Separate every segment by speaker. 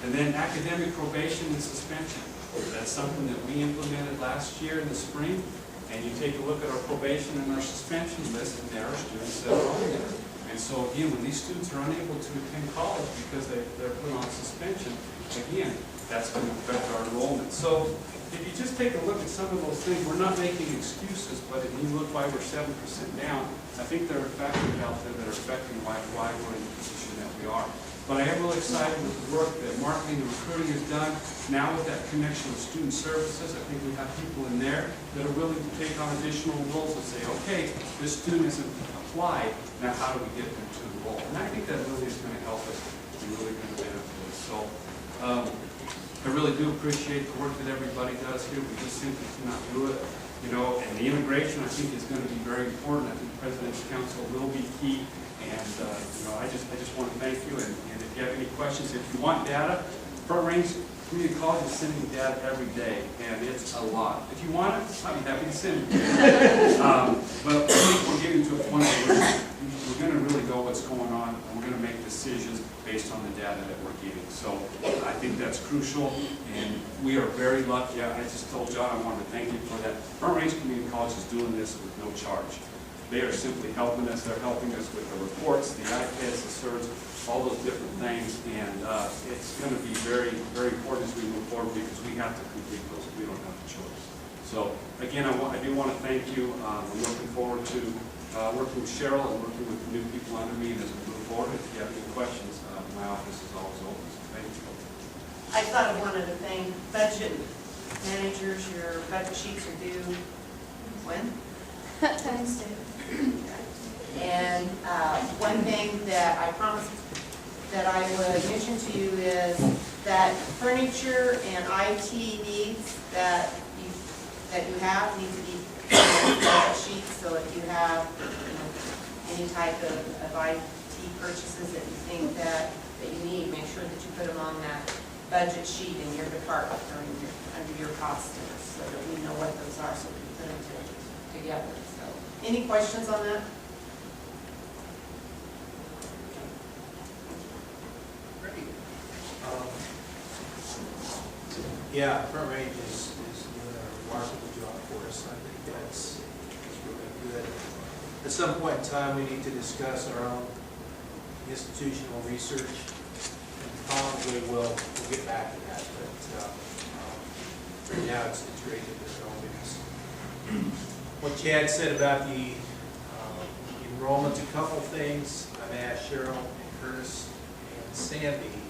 Speaker 1: And then academic probation and suspension. That's something that we implemented last year in the spring. And you take a look at our probation and our suspension list, and there are students that are on there. And so again, when these students are unable to attend college because they're put on suspension, again, that's going to affect our enrollment. So if you just take a look at some of those things, we're not making excuses, but if you look why we're 7% down, I think there are factors out there that are affecting why we're in the position that we are. But I am really excited with the work that marketing and recruiting has done. Now with that connection with student services, I think we have people in there that are willing to take on additional roles and say, okay, this student isn't applied, now how do we get them to enroll? And I think that really is going to help us and really going to benefit us. So I really do appreciate the work that everybody does here. We just simply cannot do it. You know, and the integration I think is going to be very important. I think the President's Council will be key. And you know, I just want to thank you. And if you have any questions, if you want data, Front Range Community College is sending data every day, and it's a lot. If you want it, I'd be happy to send it to you. But I think we're getting to a point where we're going to really know what's going on, and we're going to make decisions based on the data that we're getting. So I think that's crucial, and we are very lucky. I just told John I wanted to thank you for that. Front Range Community College is doing this with no charge. They are simply helping us. They're helping us with the reports, the iPads, the surveys, all those different things. And it's going to be very, very important as we move forward because we have to complete those. We don't have a choice. So again, I do want to thank you. I'm looking forward to working with Cheryl and working with the new people under me as we move forward. If you have any questions, my office is always open. So thank you.
Speaker 2: I thought I wanted to thank budget managers. Your budget sheets are due when?
Speaker 3: Wednesday.
Speaker 2: And one thing that I promised that I would mention to you is that furniture and IT needs that you have need to be on the sheet. So if you have any type of IT purchases that you think that you need, make sure that you put them on that budget sheet in your department or under your cost center so that we know what those are so we can put them together. Any questions on that?
Speaker 4: Great. Yeah, Front Range is doing a remarkable job for us. I think that's really good. At some point in time, we need to discuss our own institutional research, and probably we'll get back to that. But right now, it's great that they're helping us. What Chad said about the enrollment, a couple things. I've asked Cheryl and Curtis and Sandy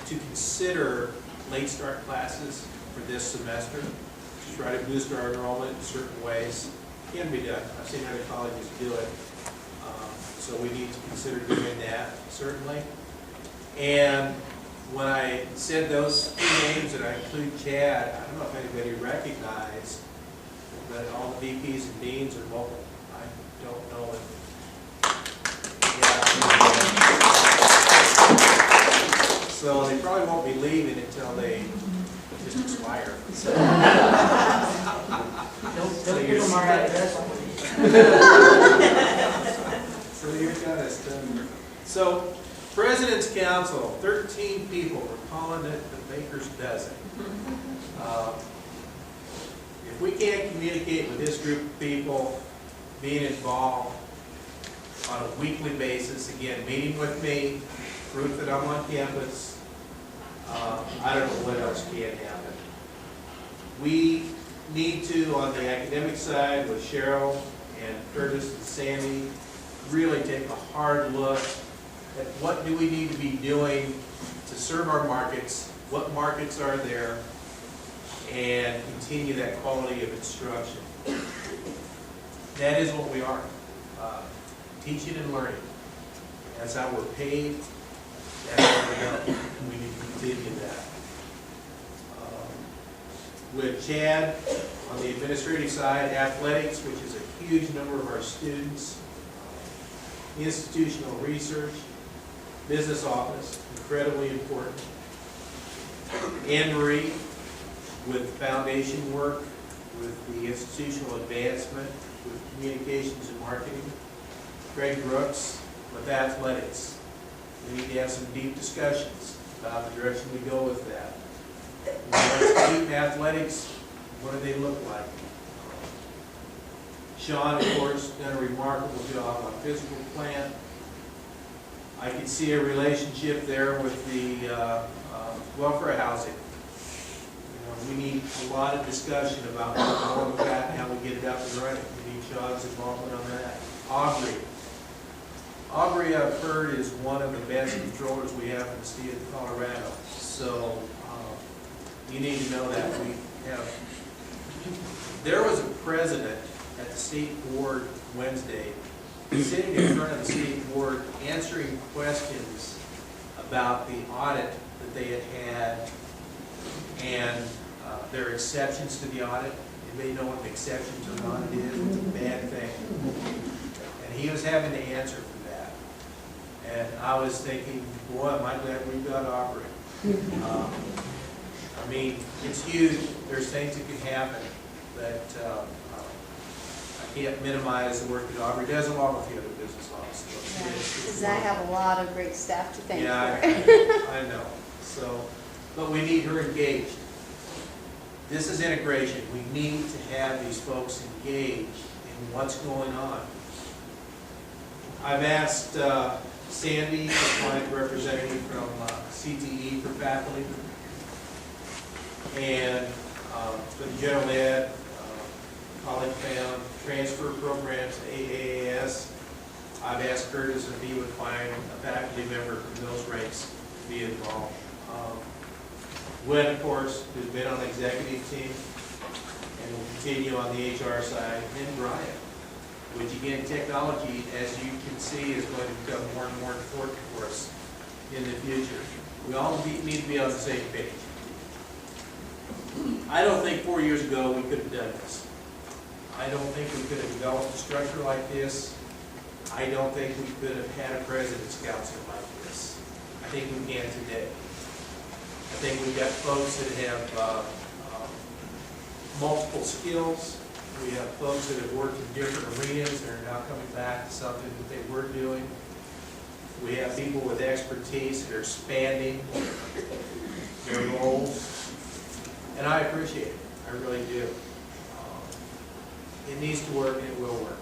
Speaker 4: to consider late start classes for this semester to try to boost our enrollment in certain ways. It can be done. I've seen other colleges do it. So we need to consider doing that, certainly. And when I said those two names, and I include Chad, I don't know if anybody recognized that all the VPs and deans are local. I don't know if, yeah. So they probably won't be leaving until they just expire. So,
Speaker 5: Don't give them our address.
Speaker 4: So you're kind of done. So, President's Council, 13 people. We're calling it the Baker's Dozen. If we can't communicate with this group of people, being involved on a weekly basis, again, meeting with me, proof that I'm on campus, I don't know what else can happen. We need to, on the academic side, with Cheryl and Curtis and Sandy, really take a hard look at what do we need to be doing to serve our markets, what markets are there, and continue that quality of instruction. That is what we are, teaching and learning. That's how we're paid, that's how we go. We need to continue that. With Chad, on the administrative side, athletics, which is a huge number of our students, institutional research, business office, incredibly important. Anne Marie, with foundation work, with the institutional advancement, with communications and marketing. Craig Brooks, with athletics. We need to have some deep discussions. about the direction we go with that. We want student athletics, what do they look like? Sean, of course, done a remarkable job on physical plant. I can see a relationship there with the welfare housing. You know, we need a lot of discussion about what more of that and how we get it up and running. We need Sean's involvement on that. Aubrey, I've heard, is one of the best controllers we have in the state of Colorado. So you need to know that we have. There was a president at the state board Wednesday, sitting in front of the state board answering questions about the audit that they had had and their exceptions to the audit. Anybody know what an exception to an audit is? It's a bad thing. And he was having to answer for that. And I was thinking, boy, am I glad we've got Aubrey. I mean, it's huge. There's things that can happen, but I can't minimize the work that Aubrey does along with the other business officers.
Speaker 3: Because I have a lot of great staff to thank
Speaker 4: Yeah,
Speaker 3: for.
Speaker 4: I know. So, but we need her engaged. This is integration. We need to have these folks engaged in what's going on. I've asked Sandy, the client representative from CTE for faculty, and for the general ed, college bound transfer programs, AAAS. I've asked Curtis if he would find a faculty member from those ranks to be involved. Gwen, of course, who's been on the executive team and will continue on the HR side, and Brian, which again, technology, as you can see, is going to become more and more important for us in the future. We all need to be on the same page. I don't think 4 years ago we could have done this. I don't think we could have developed a structure like this. I don't think we could have had a president's council like this. I think we can today. I think we've got folks that have multiple skills. We have folks that have worked in different arenas that are now coming back to something that they were doing. We have people with expertise that are expanding their roles. And I appreciate it. I really do. It needs to work and it will work.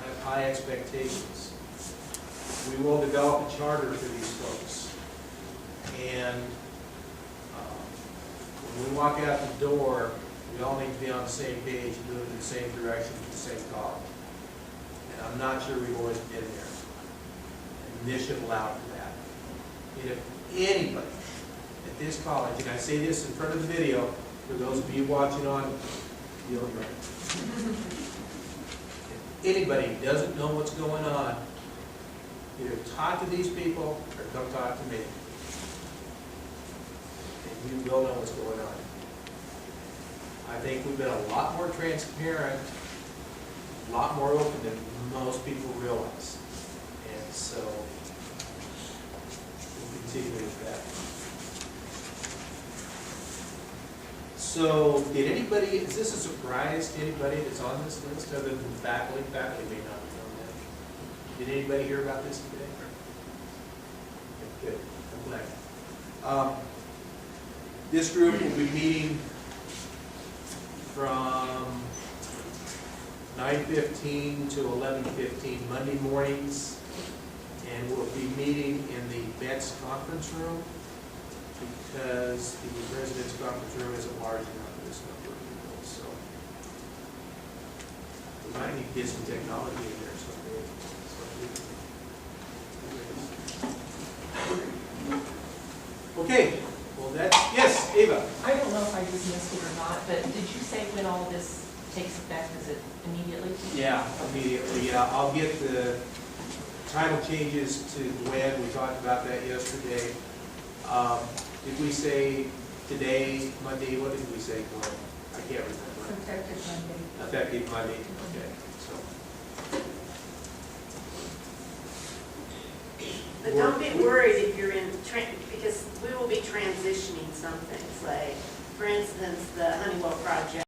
Speaker 4: I have high expectations. We will develop a charter for these folks. And when we walk out the door, we all need to be on the same page, moving in the same direction with the same cause. And I'm not sure we've always been there. And this should allow for that. And if anybody at this college, and I say this in front of the video, for those of you watching on YouTube, if anybody doesn't know what's going on, either talk to these people or come talk to me. And you will know what's going on. I think we've been a lot more transparent, a lot more open than most people realize. And so we'll continue with that. So did anybody, is this a surprise to anybody that's on this list other than faculty? Faculty may not have known that. Did anybody hear about this today? Okay, good, I'm glad. This group will be meeting from 9:15 to 11:15 Monday mornings, and we'll be meeting in the Betts conference room because the president's conference room isn't large enough for this number of people. So we might need to get some technology in there someday. Okay, well that's, yes, Ava.
Speaker 6: I don't know if I just missed it or not, but did you say when all this takes effect? Is it immediately?
Speaker 4: Yeah, immediately. Yeah, I'll get the title changes to Gwen. We talked about that yesterday. Did we say today, Monday? What did we say, Gwen? I can't remember.
Speaker 6: Effective Monday.
Speaker 4: Effective Monday. Okay. So.
Speaker 2: But don't get worried if you're in, because we will be transitioning some things, like, for instance, the Honeywell project.